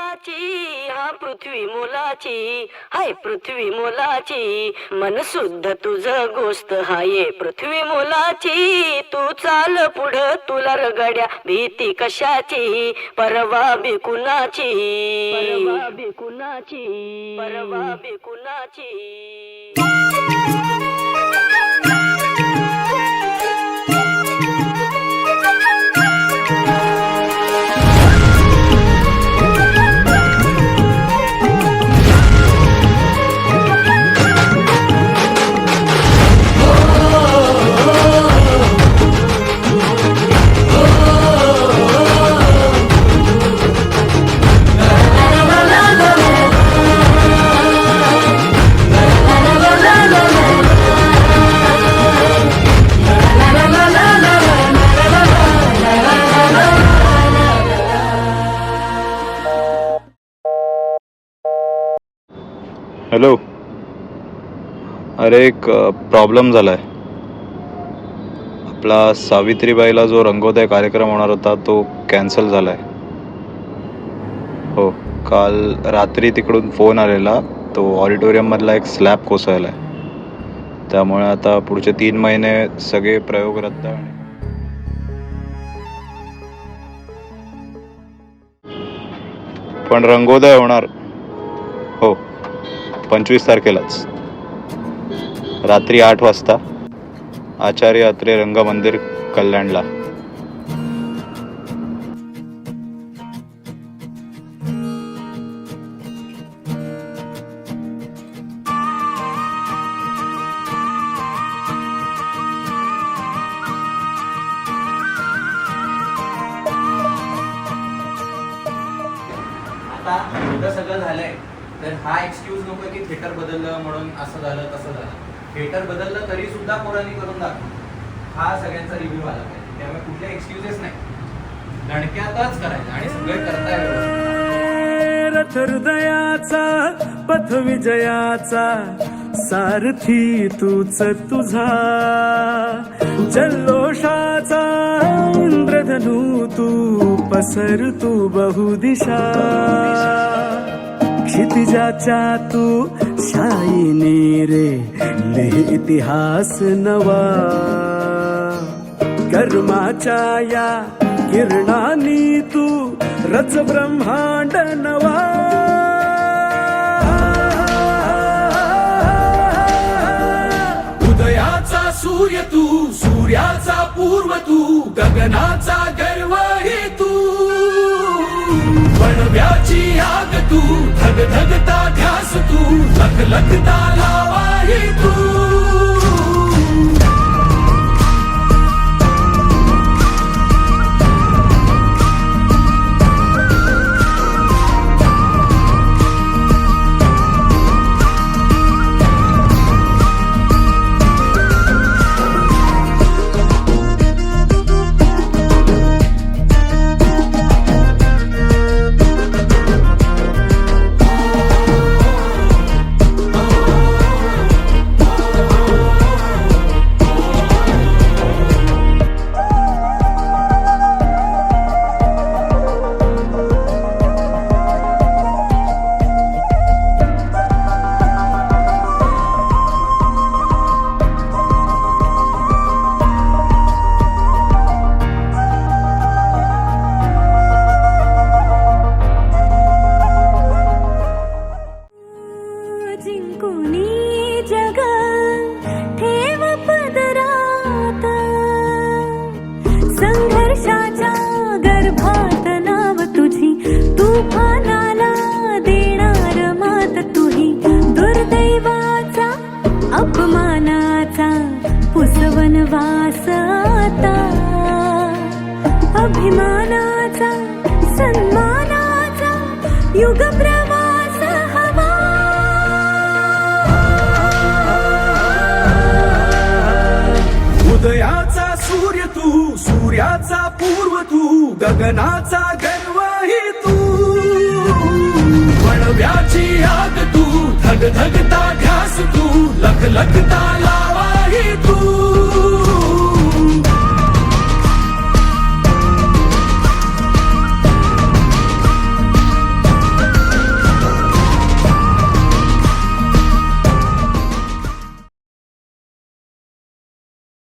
मोलाची, हा पृथ्वी मोलाची, हाय पृथ्वी मोलाची, मन शुद्ध तुझं गोष्ट हाय पृथ्वी मोलाची. तू चाल पुढं तुला रगड्या भीती कशाची, परवा बिकुनाची, परवा बिकुनाची, परवा बिकुनाची. हॅलो. अरे एक प्रॉब्लेम झाला आहे. आपला सावित्रीबाईला जो रंगोदय कार्यक्रम होणार होता तो कॅन्सल झाला आहे. हो, काल रात्री तिकडून फोन आलेला. तो ऑडिटोरियममधला एक स्लॅब कोसळला आहे. त्यामुळे आता पुढचे 3 महिने सगळे प्रयोग रद्द. पण रंगोदय होणार. हो, 25 तारखेलाच रात्री 8 वाजता आचार्य अत्रे रंगमंदिर कल्याणला. आता एवढं सगळं झालंय तर हा एक्सक्यूज नको की थिएटर बदललं म्हणून असं झालं तसं झालं. थिएटर बदललं तरी सुद्धा पोरांनी करून दाखवलं. हा सगळ्यांचा रिव्ह्यू आला पाहिजे. त्यामुळे कुठले एक्सक्यूजेस नाही, दणक्यातच करायचं आणि सगळे करताय व्यवस्थित. रथ हृदयाचा पथ विजयाचा सारथी तूच तुझा, जल्लोषाचा इंद्रधनू तू पसर तू बहुदिशा, क्षितिजाच्या तू शाईने रे लिह इतिहास नवा, कर्माच्या या किरणांनी तू रच ब्रह्मांड नवा. उदयाचा सूर्य तू, सूर्याचा पूर्व तू, गगनाचा गर्व हे तू, वणव्याची आग तू, धगधगता ध्यास तू, लखलखता लावा हे तू. अपमानाचा पुसवनवास आता, अभिमानाचा सन्मानाचा युग प्रवास हवा. उदयाचा सूर्य तू, सूर्याचा पूर्व तू, गगनाचा गर्व ही तू, वणव्याची आग तू, धगधगता ध्यास तू, लखलखता